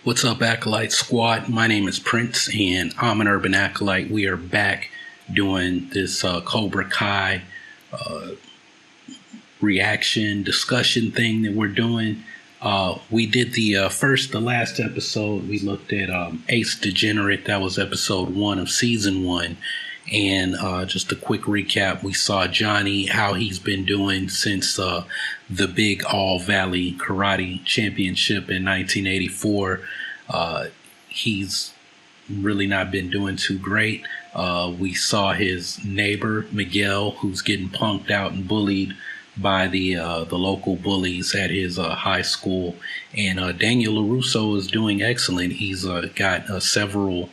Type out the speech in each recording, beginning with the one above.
What's up, Acolyte Squad? My name is Prince, and I'm an urban acolyte. We are back doing this Cobra Kai reaction discussion thing that we're doing. We did the last episode. We looked at Ace Degenerate. That was episode 1 of season 1. And just a quick recap, we saw Johnny, how he's been doing since the big All Valley Karate Championship in 1984. He's really not been doing too great. We saw his neighbor, Miguel, who's getting punked out and bullied by the local bullies at his high school. And Daniel LaRusso is doing excellent. He's got several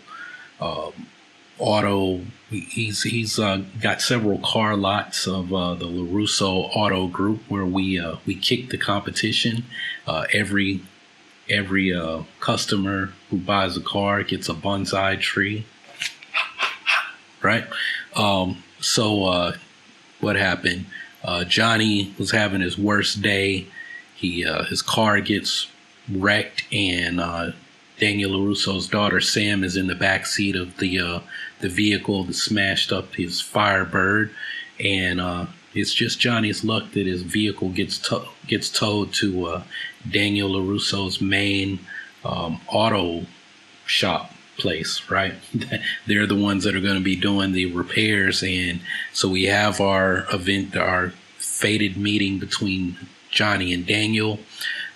He's got several car lots of the LaRusso Auto Group where we kick the competition. Every customer who buys a car gets a bonsai tree, right? So what happened? Johnny was having his worst day. His car gets wrecked, and Daniel LaRusso's daughter Sam is in the back seat of the vehicle that smashed up his Firebird, and it's just Johnny's luck that his vehicle gets towed to Daniel LaRusso's main auto shop place, right? They're the ones that are going to be doing the repairs, and so we have our fated meeting between Johnny and Daniel.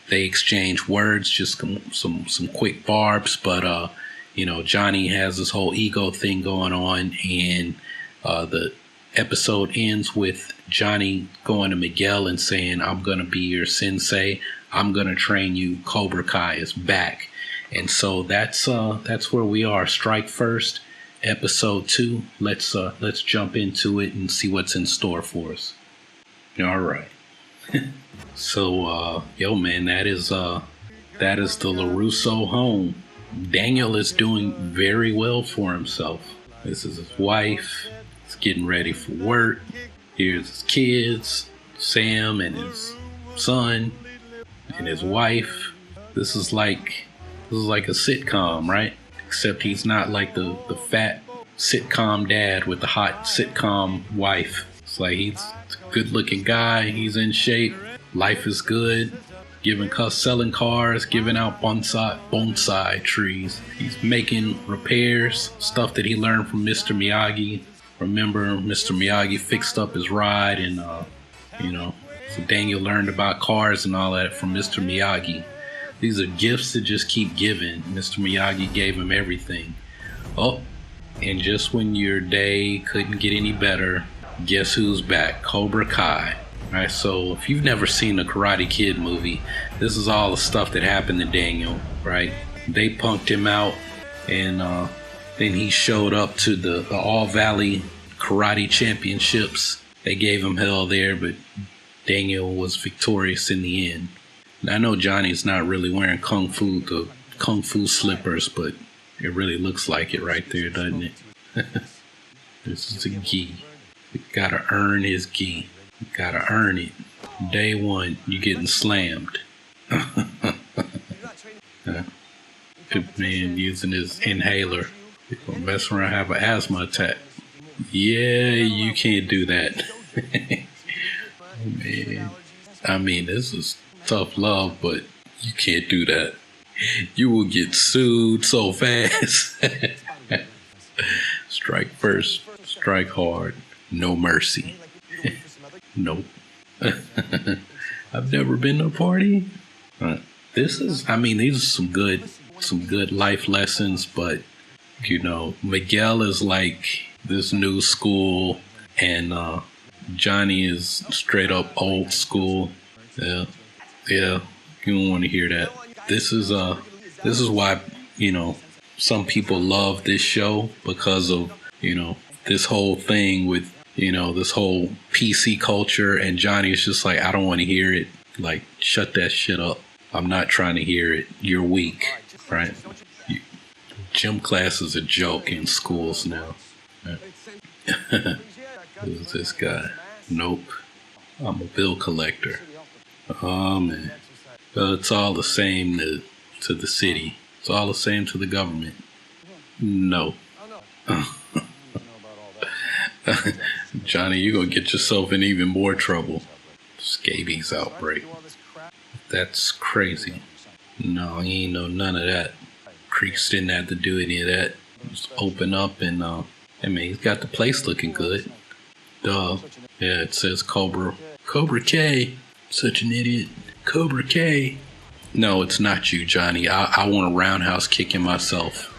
They exchange words, just some quick barbs, but Johnny has this whole ego thing going on, and the episode ends with Johnny going to Miguel and saying, "I'm gonna be your sensei. I'm gonna train you. Cobra Kai is back." And so that's where we are. Strike First, episode 2. Let's jump into it and see what's in store for us. All right. So, man, that is the LaRusso home. Daniel is doing very well for himself. This is his wife. He's getting ready for work. Here's his kids, Sam and his son and his wife. This is like a sitcom, right? Except he's not like the fat sitcom dad with the hot sitcom wife. It's like he's a good-looking guy. He's in shape. Life is good. Selling cars, giving out bonsai trees. He's making repairs, stuff that he learned from Mr. Miyagi. Remember, Mr. Miyagi fixed up his ride, and so Daniel learned about cars and all that from Mr. Miyagi. These are gifts that just keep giving. Mr. Miyagi gave him everything. Oh, and just when your day couldn't get any better, guess who's back? Cobra Kai. Alright, so if you've never seen a Karate Kid movie, this is all the stuff that happened to Daniel, right? They punked him out, and then he showed up to the All Valley Karate Championships. They gave him hell there, but Daniel was victorious in the end. And I know Johnny's not really wearing kung fu slippers, but it really looks like it right there, doesn't it? This is a gi. You gotta earn his gi. You gotta earn it. Day 1, you getting slammed. Good man using his inhaler. He's gonna mess around and have an asthma attack. Yeah, you can't do that. Man. I mean, this is tough love, but you can't do that. You will get sued so fast. Strike first, strike hard, no mercy. Nope. I've never been to a party. These are some good life lessons, but Miguel is like this new school, and Johnny is straight up old school. Yeah, you don't want to hear that. This is why some people love this show, because of this whole thing with this whole PC culture, and Johnny is just like, I don't want to hear it. Like, shut that shit up. I'm not trying to hear it. You're weak, right? Gym class is a joke in schools now. Right? Who's this guy? Nope. I'm a bill collector. Oh, man. Well, it's all the same to the city. It's all the same to the government. No. Johnny, you're going to get yourself in even more trouble. Scabies outbreak. That's crazy. No, he ain't know none of that. Creeks didn't have to do any of that. Just open up and, he's got the place looking good. Duh. Yeah, it says Cobra Kai. Such an idiot. Cobra Kai. No, it's not you, Johnny. I want a roundhouse kick in myself.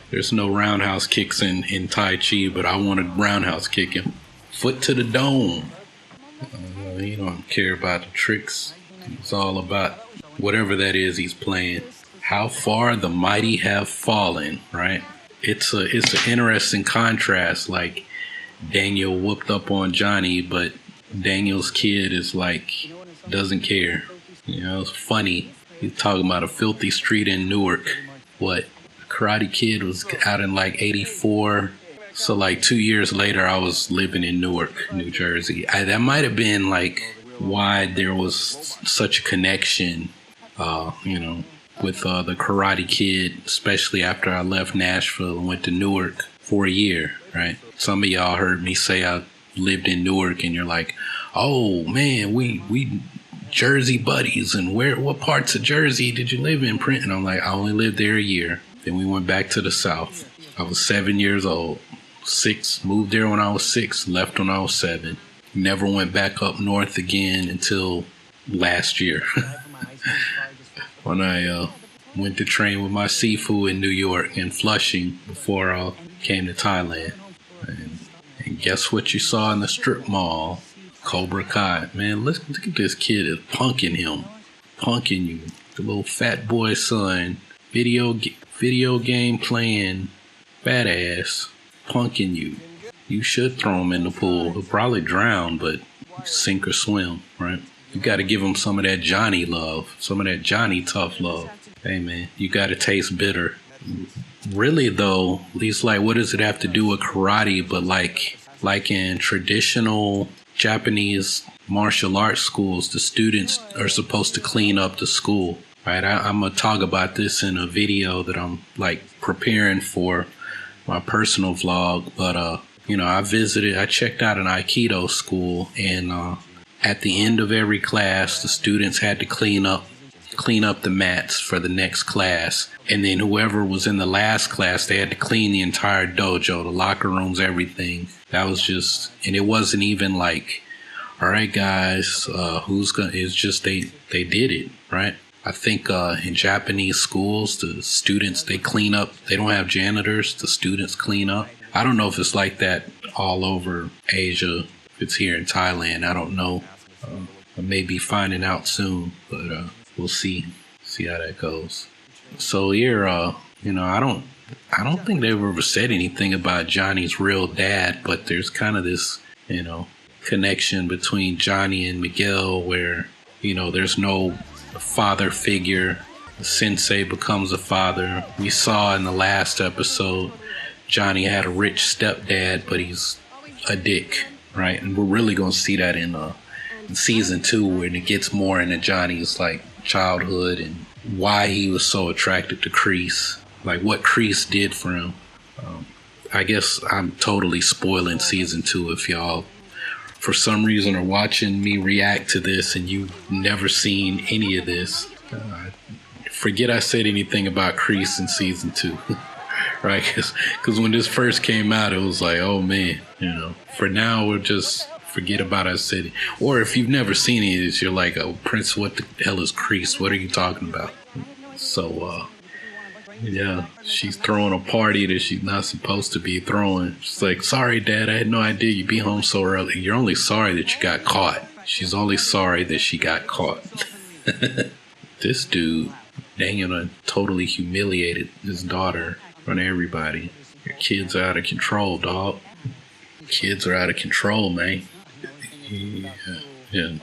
There's no roundhouse kicks in Tai Chi, but I want a roundhouse kick him. Foot to the dome. He don't care about the tricks. It's all about whatever that is he's playing. How far the mighty have fallen, right? It's an interesting contrast. Like, Daniel whooped up on Johnny, but Daniel's kid is like, doesn't care. You know, it's funny. He's talking about a filthy street in Newark. What? Karate Kid was out in like 84. So like 2 years later, I was living in Newark, New Jersey. That might have been like why there was such a connection, with the Karate Kid, especially after I left Nashville and went to Newark for a year, right? Some of y'all heard me say I lived in Newark and you're like, oh man, we Jersey buddies, and what parts of Jersey did you live in, Print? And I'm like, I only lived there a year. Then we went back to the South. I was 7 years old. Moved there when I was 6, left when I was 7. Never went back up north again until last year. When I went to train with my Sifu in New York and Flushing before I came to Thailand. And guess what you saw in the strip mall? Cobra Kai. Man, look at this kid is punking him. Punking you. The little fat boy son. Video game playing. Badass. Punking you. You should throw him in the pool. He'll probably drown, but sink or swim, right? You got to give him some of that Johnny love. Some of that Johnny tough love. Hey, man, you got to taste bitter. Really, though, at least like, what does it have to do with karate? But like in traditional Japanese martial arts schools, the students are supposed to clean up the school, right? I'm going to talk about this in a video that I'm like preparing for my personal vlog. But, I checked out an Aikido school, and at the end of every class, the students had to clean up the mats for the next class. And then whoever was in the last class, they had to clean the entire dojo, the locker rooms, everything. That was just, and it wasn't even like, all right, guys, it's just they did it, right? I think in Japanese schools, the students, they clean up. They don't have janitors. The students clean up. I don't know if it's like that all over Asia. If it's here in Thailand, I don't know. I may be finding out soon, but we'll see how that goes. So here, I don't think they've ever said anything about Johnny's real dad, but there's kind of this, connection between Johnny and Miguel where, there's no father figure. The sensei becomes a father. We saw in the last episode, Johnny had a rich stepdad, but he's a dick, right? And we're really going to see that in season 2, when it gets more into Johnny's like childhood and why he was so attracted to Kreese, like what Kreese did for him. I guess I'm totally spoiling season 2 if y'all for some reason are watching me react to this and you've never seen any of this. Forget I said anything about Kreese in season 2. Right? Because when this first came out, it was like, oh man, for now we'll just forget about our city. Or if you've never seen any of this, you're like, oh, Prince, what the hell is Kreese? What are you talking about? So, she's throwing a party that she's not supposed to be throwing. She's like, sorry, Dad, I had no idea you'd be home so early. You're only sorry that you got caught. She's only sorry that she got caught. This dude, Daniel, totally humiliated his daughter in front of everybody. Your kids are out of control, dog. Kids are out of control, man. Yeah.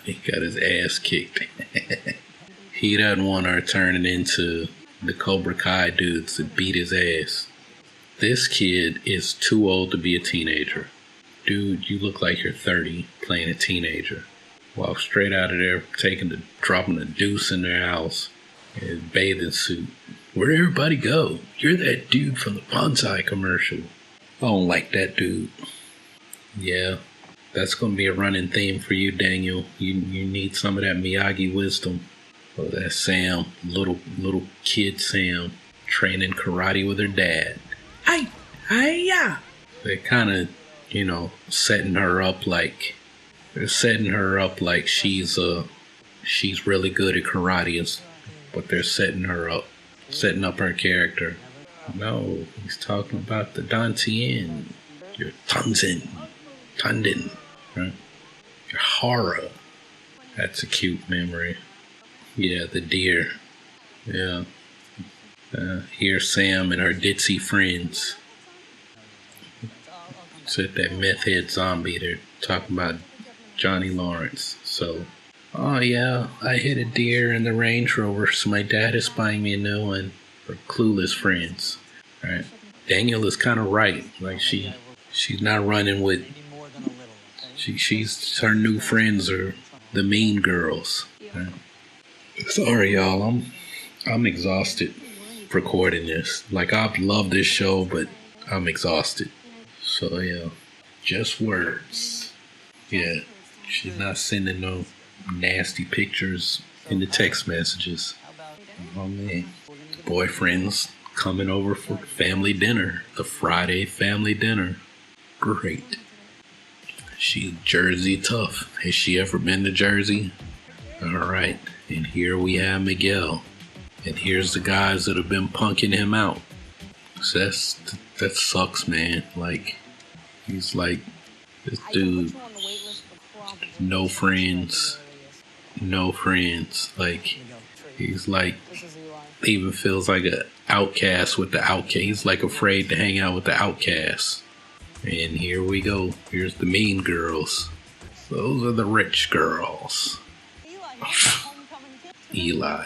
He got his ass kicked. He doesn't want her turning into the Cobra Kai dudes that beat his ass. This kid is too old to be a teenager. Dude, you look like you're 30 playing a teenager. Walk straight out of there, dropping a deuce in their house. in his bathing suit. Where'd everybody go? You're that dude from the bonsai commercial. I don't like that dude. Yeah, that's gonna be a running theme for you, Daniel. You need some of that Miyagi wisdom. Oh, that's Sam, little kid Sam, training karate with her dad. Yeah. They're kind of, setting her up like she's really good at karate, but they're setting up her character. No, he's talking about the Dantian, your Tundin, right? Your horror. That's a cute memory. Yeah, the deer. Yeah. Here's Sam and her ditzy friends. Said that meth head zombie. They're talking about Johnny Lawrence. So, oh yeah, I hit a deer in the Range Rover, so my dad is buying me a new one. For clueless friends, right? Daniel is kind of right. Like she's not running with. She's her new friends are the mean girls. Right? Sorry, y'all. I'm exhausted recording this. Like I love this show, but I'm exhausted. So yeah, just words. Yeah, she's not sending no nasty pictures in the text messages. Oh man, the boyfriend's coming over for family dinner. The Friday family dinner. Great. She's Jersey tough. Has she ever been to Jersey? Alright, and here we have Miguel. And here's the guys that have been punking him out. So that sucks, man. Like, he's like, this dude, no friends. Like, he's like, even feels like an outcast with the outcast. He's like afraid to hang out with the outcasts. And here we go. Here's the mean girls. Those are the rich girls. Eli.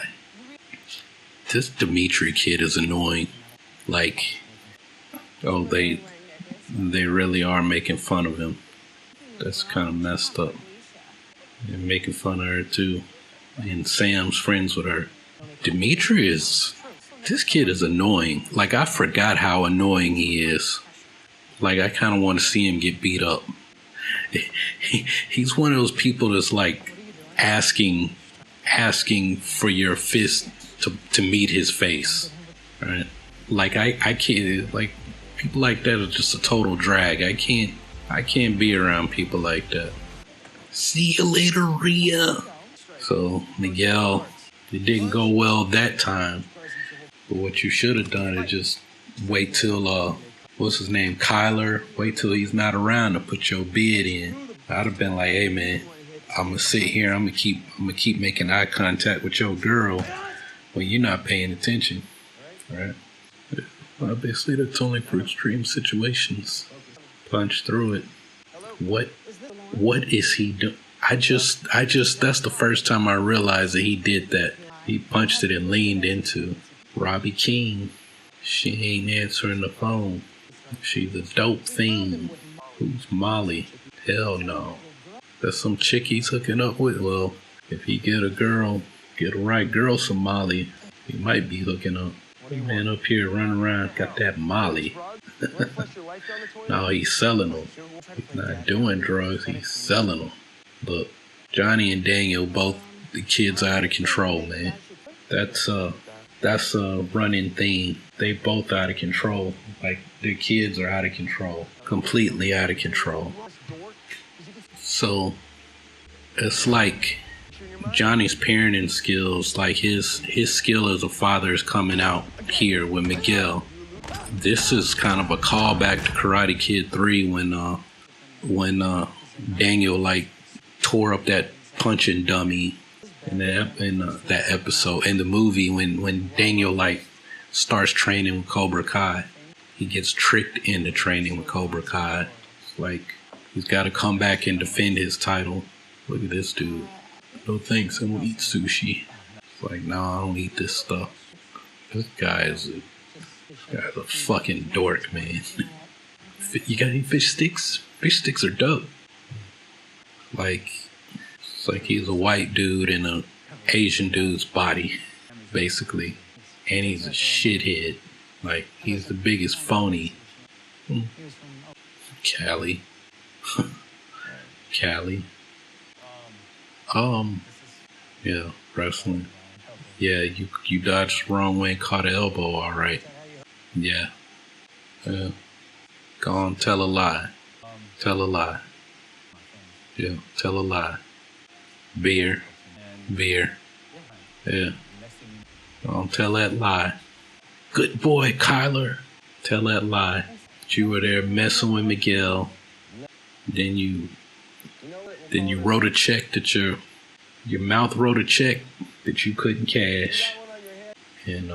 This Dimitri kid is annoying. Like, oh, they really are making fun of him. That's kind of messed up. They're making fun of her too. And Sam's friends with her. Dimitri this kid is annoying. Like, I forgot how annoying he is. Like, I kind of want to see him get beat up. He's one of those people that's like asking for your fist to meet his face, right? Like I can't, like, people like that are just a total drag. I can't be around people like that. See you later, Rhea. So Miguel, it didn't go well that time. But what you should have done is just wait till what's his name, Kyler. Wait till he's not around to put your bid in. I'd have been like, hey man, I'm gonna sit here. I'm gonna keep making eye contact with your girl when you're not paying attention, right? Obviously, that's only for extreme situations. Punch through it. What is he doing? I just, that's the first time I realized that he did that. He punched it and leaned into Robbie King. She ain't answering the phone. She's a dope fiend. Who's Molly? Hell no. That's some chick he's hooking up with. Well, if he get a right girl some Molly, he might be hooking up. Man up here running around, got that Molly. No, he's selling them. He's not doing drugs, he's selling them. Look, Johnny and Daniel, both the kids are out of control, man. That's a running theme. They both out of control. Like, their kids are out of control. Completely out of control. So, it's like Johnny's parenting skills, like his skill as a father is coming out here with Miguel. This is kind of a callback to Karate Kid 3 when Daniel like tore up that punching dummy in that episode. In the movie when Daniel like starts training with Cobra Kai, he gets tricked into training with Cobra Kai. It's like he's got to come back and defend his title. Look at this dude. No thanks, I don't eat sushi. It's like, no, I don't eat this stuff. This guy's a fucking dork, man. You got any fish sticks? Fish sticks are dope. Like, it's like he's a white dude in an Asian dude's body. basically. And he's a shithead. Like, he's the biggest phony. Cali. Cali. Yeah, wrestling. Yeah, you dodged the wrong way and caught an elbow, alright. Yeah. Go on, tell a lie. Tell a lie. Yeah, tell a lie. Beer. Yeah. Go on, tell that lie. Good boy, Kyler. Tell that lie. That you were there messing with Miguel. Then you wrote a check that your mouth wrote a check that you couldn't cash. And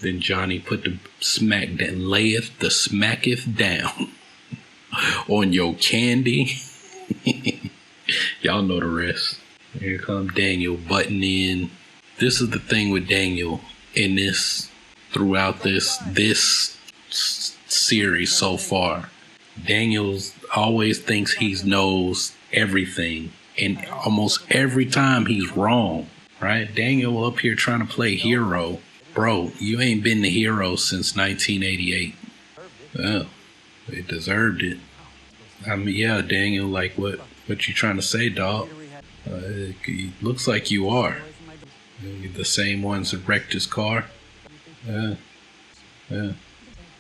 then Johnny put the smacketh down on your candy. Y'all know the rest. Here comes Daniel butting in. This is the thing with Daniel in this, throughout this series so far. Daniel always thinks he knows everything, and almost every time he's wrong, right? Daniel up here trying to play hero. Bro, you ain't been the hero since 1988. Oh, they deserved it. I mean, yeah, Daniel, like, what you trying to say, dog? It looks like you are. You're the same ones that wrecked his car. Oh,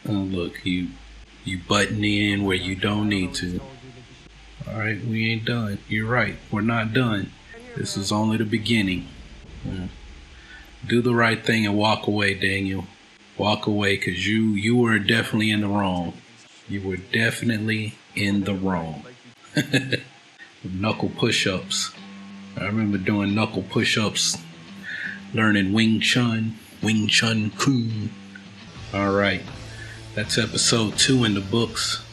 look, you button in where you don't need to. All right, we ain't done. You're right, we're not done. This is only the beginning. Do the right thing and walk away, Daniel. Walk away, because you were definitely in the wrong. You were definitely in the wrong. Knuckle push-ups. I remember doing knuckle push-ups, learning Wing Chun Kung. All right, that's episode 2 in the books.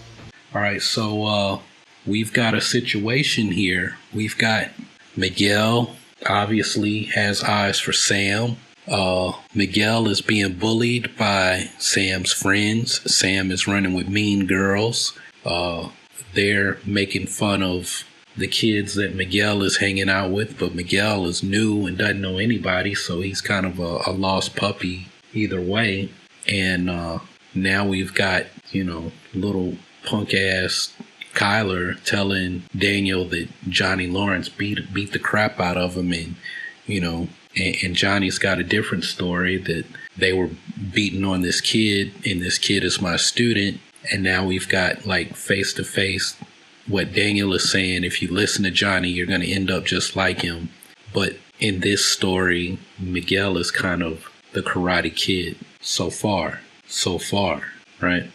All right, so we've got a situation here. We've got Miguel obviously has eyes for Sam. Miguel is being bullied by Sam's friends. Sam is running with mean girls. They're making fun of the kids that Miguel is hanging out with, but Miguel is new and doesn't know anybody, so he's kind of a lost puppy either way. And now we've got, little punk ass Kyler telling Daniel that Johnny Lawrence beat the crap out of him, and and Johnny's got a different story that they were beating on this kid, and this kid is my student. And now we've got, like, face to face what Daniel is saying. If you listen to Johnny, you're going to end up just like him. But in this story, Miguel is kind of the Karate Kid so far, right?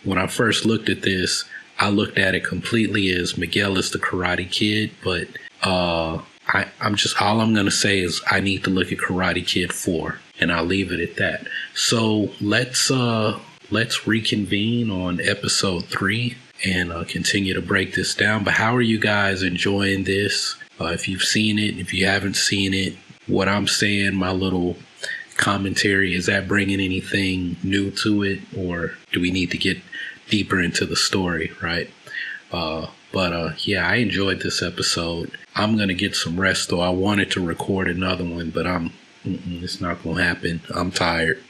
When I first looked at this, I looked at it completely as Miguel is the Karate Kid, but I'm just, all I'm going to say is I need to look at Karate Kid 4, and I'll leave it at that. So let's reconvene on episode 3 and continue to break this down. But how are you guys enjoying this? If you've seen it, if you haven't seen it, what I'm saying, my little commentary, is that bringing anything new to it, or do we need to get deeper into the story, right? But yeah, I enjoyed this episode. I'm going to get some rest, though. I wanted to record another one, but it's not going to happen. I'm tired.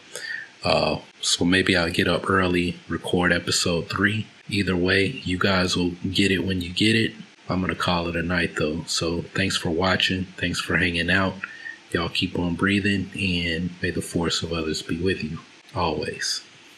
So maybe I'll get up early, record episode 3. Either way, you guys will get it when you get it. I'm going to call it a night, though. So thanks for watching. Thanks for hanging out. Y'all keep on breathing, and may the force of others be with you always.